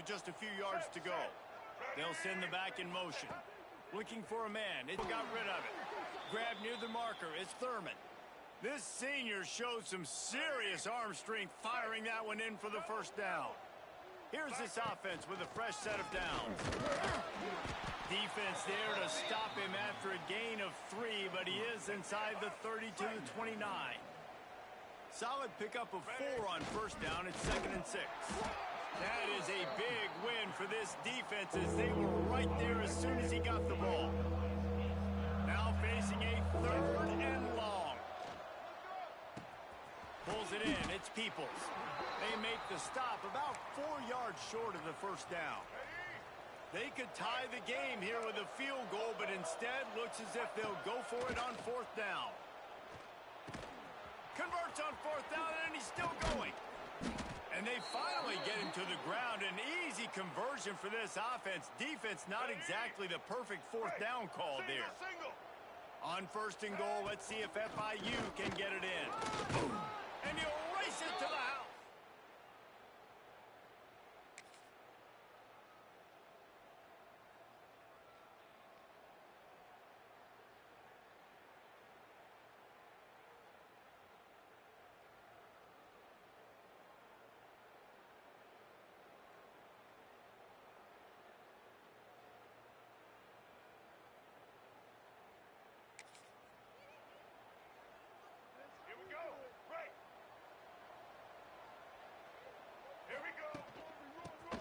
with just a few yards to go. They'll send the back in motion. Looking for a man. It got rid of it. Grab near the marker. It's Thurman. This senior shows some serious arm strength firing that one in for the first down. Here's this offense with a fresh set of downs. Defense there to stop him after a gain of 3, but he is inside the 32-29. Solid pickup of 4 on first down. It's 2nd and 6. That is a big win for this defense as they were right there as soon as he got the ball. Now facing a 3rd and long. Pulls it in. It's Peoples. They make the stop about 4 yards short of the first down. They could tie the game here with a field goal, but instead looks as if they'll go for it on 4th down. Converts on 4th down, and he's still going. And they finally get him to the ground. An easy conversion for this offense. Defense not exactly the perfect 4th down call there. On 1st and goal, let's see if FIU can get it in. And he'll race it to the house.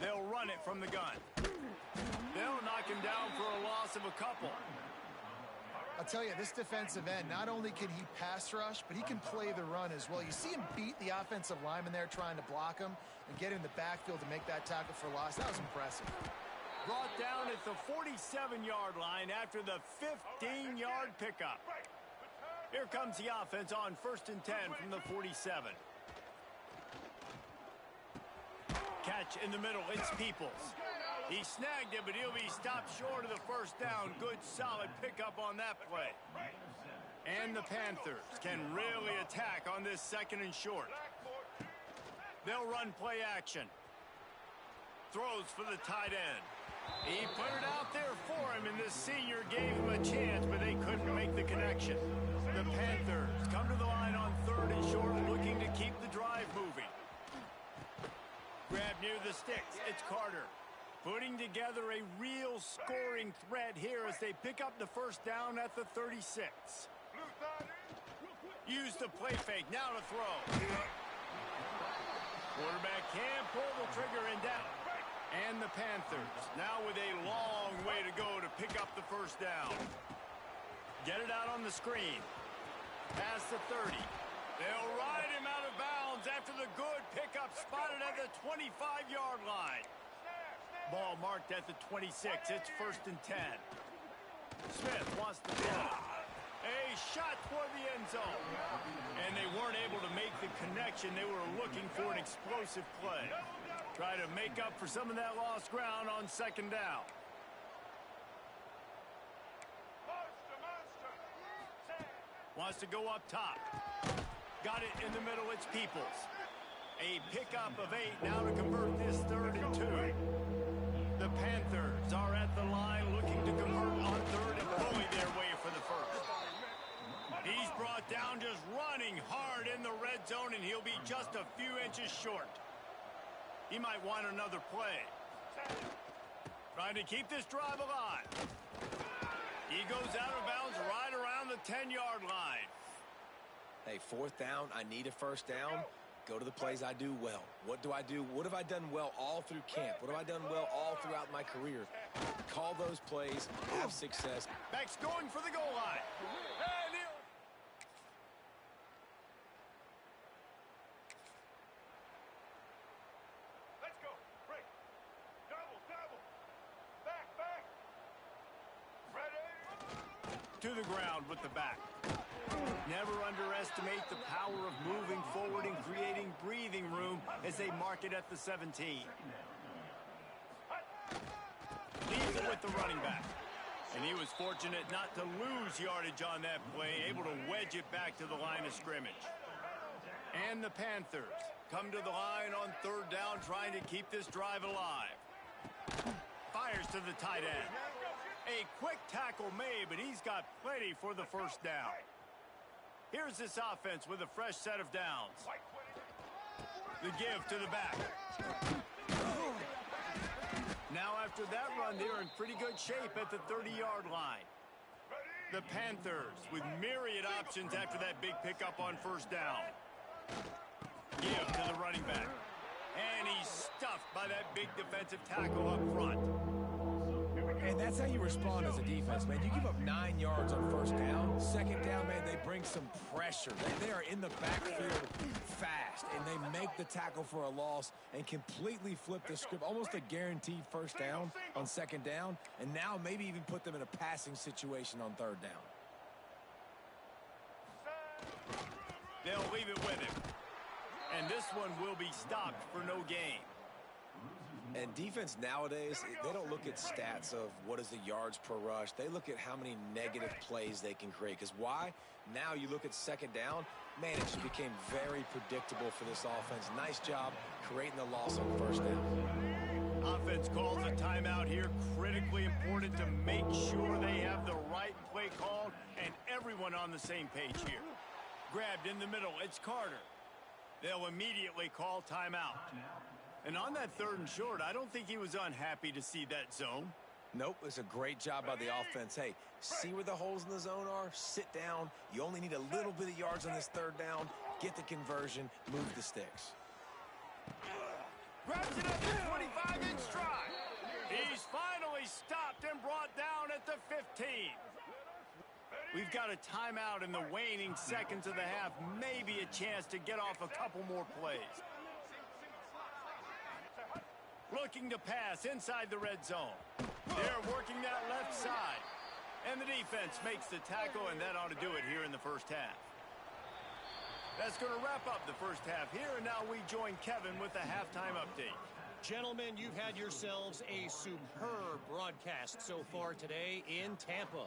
They'll run it from the gun. They'll knock him down for a loss of a couple. I'll tell you, this defensive end, not only can he pass rush, but he can play the run as well. You see him beat the offensive lineman there trying to block him and get in the backfield to make that tackle for loss. That was impressive. Brought down at the 47-yard line after the 15-yard pickup. Here comes the offense on 1st and 10 from the 47. Catch in the middle, it's Peoples. He snagged it, but he'll be stopped short of the first down. Good, solid pickup on that play. And the Panthers can really attack on this 2nd and short. They'll run play action. Throws for the tight end. He put it out there for him, and this senior gave him a chance, but they couldn't make the connection. The Panthers come to the line on 3rd and short, looking to keep the drive moving. Grab near the sticks. It's Carter. Putting together a real scoring threat here as they pick up the first down at the 36. Use the play fake. Now to throw. Quarterback can pull the trigger and down. And the Panthers now with a long way to go to pick up the first down. Get it out on the screen. Past the 30. They'll ride him out of bounds after the good pickup spotted at the 25-yard line. Ball marked at the 26. It's 1st and 10. Smith wants the ball. A shot toward the end zone. And they weren't able to make the connection. They were looking for an explosive play. Try to make up for some of that lost ground on 2nd down. Wants to go up top. Got it in the middle, it's Peoples. A pickup of 8 now to convert this 3rd and 2. The Panthers are at the line looking to convert on 3rd and bully their way for the first. He's brought down just running hard in the red zone, and he'll be just a few inches short. He might want another play. Trying to keep this drive alive. He goes out of bounds right around the 10-yard line. Hey, 4th down, I need a first down. Go to the plays I do well. What do I do? What have I done well all through camp? What have I done well all throughout my career? Call those plays, have success. Back's going for the goal line. And let's go. Break. Double. Back. Ready. to the ground with the back. Never underestimate the power of moving forward and creating breathing room as they mark it at the 17. Leaves it with the running back. And he was fortunate not to lose yardage on that play, able to wedge it back to the line of scrimmage. And the Panthers come to the line on 3rd down, trying to keep this drive alive. Fires to the tight end. A quick tackle made, but he's got plenty for the first down. Here's this offense with a fresh set of downs. The give to the back. Now after that run, they're in pretty good shape at the 30-yard line. The Panthers with myriad options after that big pickup on first down. Give to the running back. And he's stuffed by that big defensive tackle up front. And that's how you respond as a defense, man. You give up 9 yards on first down. Second down, man, they bring some pressure. They are in the backfield fast, and they make the tackle for a loss and completely flip the script. Almost a guaranteed first down on second down, and now maybe even put them in a passing situation on third down. They'll leave it with him. And this one will be stopped for no gain. And defense nowadays, they don't look at stats of what is the yards per rush. They look at how many negative plays they can create. Because why? Now you look at second down, man, it just became very predictable for this offense. Nice job creating the loss on first down. Offense calls a timeout here. Critically important to make sure they have the right play called and everyone on the same page here. Grabbed in the middle, it's Carter. They'll immediately call timeout. And on that third and short, I don't think he was unhappy to see that zone. Nope, it's a great job by the offense. Hey, see where the holes in the zone are? Sit down. You only need a little bit of yards on this third down. Get the conversion. Move the sticks. Grabs it at the 25-inch stride. He's finally stopped and brought down at the 15. We've got a timeout in the waning seconds of the half. Maybe a chance to get off a couple more plays. Looking to pass inside the red zone. They're working that left side. And the defense makes the tackle, and that ought to do it here in the first half. That's going to wrap up the first half here, and now we join Kevin with the halftime update. Gentlemen, you've had yourselves a superb broadcast so far today in Tampa.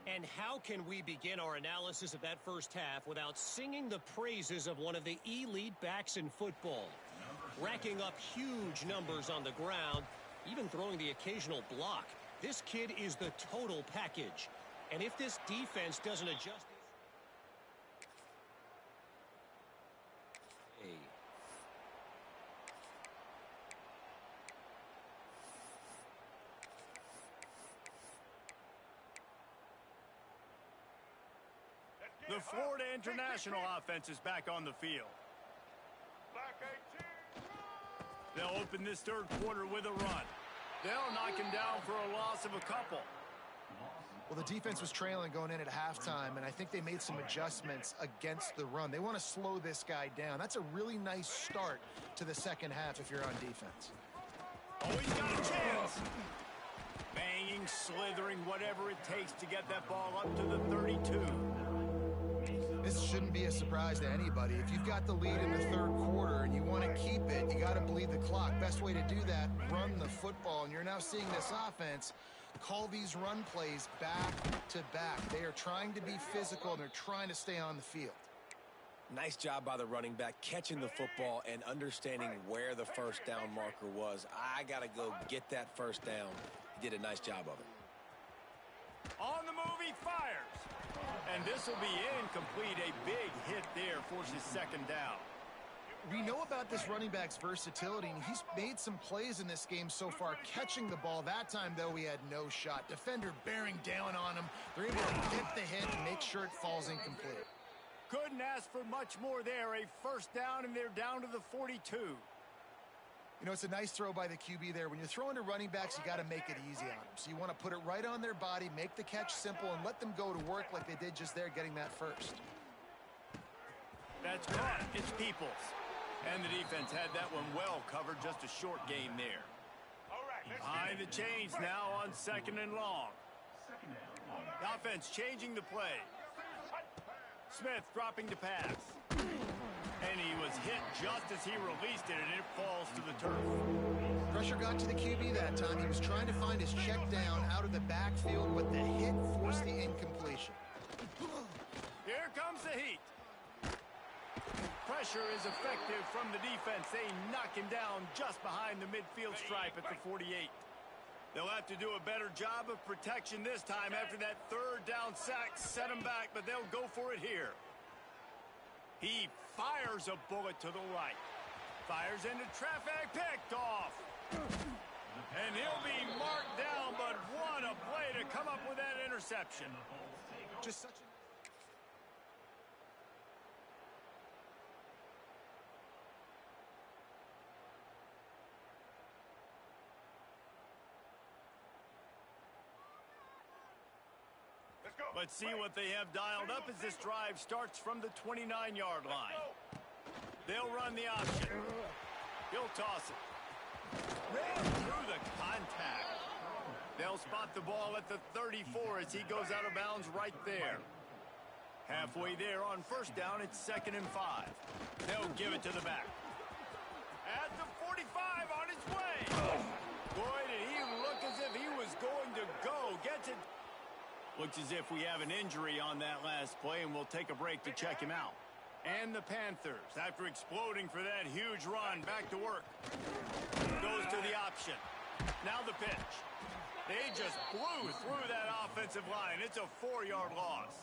And how can we begin our analysis of that first half without singing the praises of one of the elite backs in football? Racking up huge numbers on the ground, even throwing the occasional block. This kid is the total package. And if this defense doesn't adjust... The Florida International offense is back on the field. They'll open this third quarter with a run. They'll knock him down for a loss of a couple. Well, the defense was trailing going in at halftime, and I think they made some adjustments against the run. They want to slow this guy down. That's a really nice start to the second half if you're on defense. Oh, he's got a chance. Banging, slithering, whatever it takes to get that ball up to the 32. This shouldn't be a surprise to anybody. If you've got the lead in the third quarter and you want to keep it, you got to bleed the clock. Best way to do that, run the football. And you're now seeing this offense call these run plays back to back. They are trying to be physical, and they're trying to stay on the field. Nice job by the running back catching the football and understanding where the first down marker was. I got to go get that first down. He did a nice job of it. On the move, he fires. And this will be incomplete. A big hit there forces second down. We know about this running back's versatility, and he's made some plays in this game so far catching the ball. That time, though, he had no shot. Defender bearing down on him. They're able to get the hit and make sure it falls incomplete. Couldn't ask for much more there. A first down, and they're down to the 42. You know, it's a nice throw by the QB there. When you're throwing to running backs, you got to make it easy on them. So you want to put it right on their body, make the catch simple, and let them go to work like they did just there, getting that first. That's caught. It's Peoples. And the defense had that one well covered. Just a short gain there. Behind the chains now on second and long. The offense changing the play. Smith dropping to pass. And he was hit just as he released it, and it falls to the turf. Pressure got to the QB that time. He was trying to find his check down out of the backfield, but the hit forced the incompletion. Here comes the heat. pressure is effective from the defense. They knock him down just behind the midfield stripe at the 48. They'll have to do a better job of protection this time after that third down sack set him back, but they'll go for it here. He fires a bullet to the right. Fires into traffic, picked off. And he'll be marked down, but what a play to come up with that interception. Just such a... Let's see what they have dialed up as this drive starts from the 29-yard line. They'll run the option. He'll toss it. Ran through the contact. They'll spot the ball at the 34 as he goes out of bounds right there. Halfway there on first down, it's 2nd and 5. They'll give it to the back. At the 45 on his way. Boy, did he look as if he was going to go. Gets it. Looks as if we have an injury on that last play, and we'll take a break to check him out. And the Panthers, after exploding for that huge run, back to work. Goes to the option. Now the pitch. They just blew through that offensive line. It's a 4-yard loss.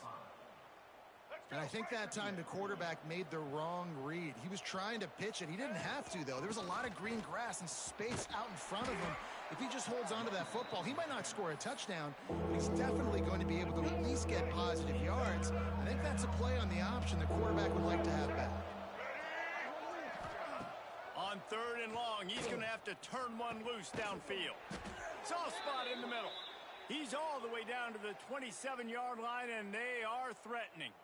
And I think that time the quarterback made the wrong read. He was trying to pitch it. He didn't have to, though. There was a lot of green grass and space out in front of him. If he just holds on to that football, he might not score a touchdown, but he's definitely going to be able to at least get positive yards. I think that's a play on the option the quarterback would like to have back. On 3rd and long, he's going to have to turn one loose downfield. Soft spot in the middle. He's all the way down to the 27-yard line, and they are threatening.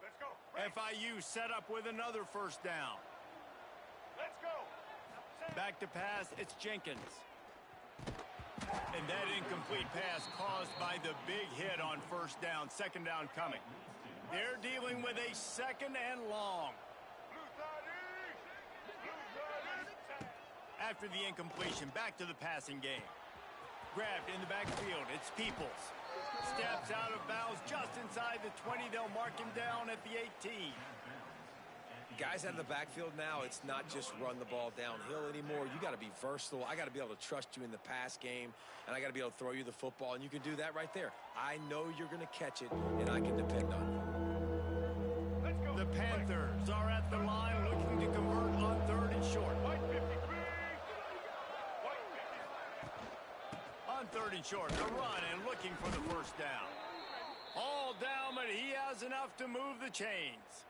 Let's go. FIU set up with another first down. Let's go. Back to pass, it's Jenkins. And that incomplete pass caused by the big hit on first down, 2nd down coming. They're dealing with a 2nd and long. After the incompletion, back to the passing game. Grabbed in the backfield, it's Peoples. Steps out of bounds just inside the 20. They'll mark him down at the 18. Guys out of the backfield now, it's not just run the ball downhill anymore. You got to be versatile. I got to be able to trust you in the pass game, and I got to be able to throw you the football, and you can do that right there. I know you're going to catch it, and I can depend on it. Let's go. The Panthers are at the line looking to convert on 3rd and short. On 3rd and short, the run and looking for the first down. All down, but he has enough to move the chains.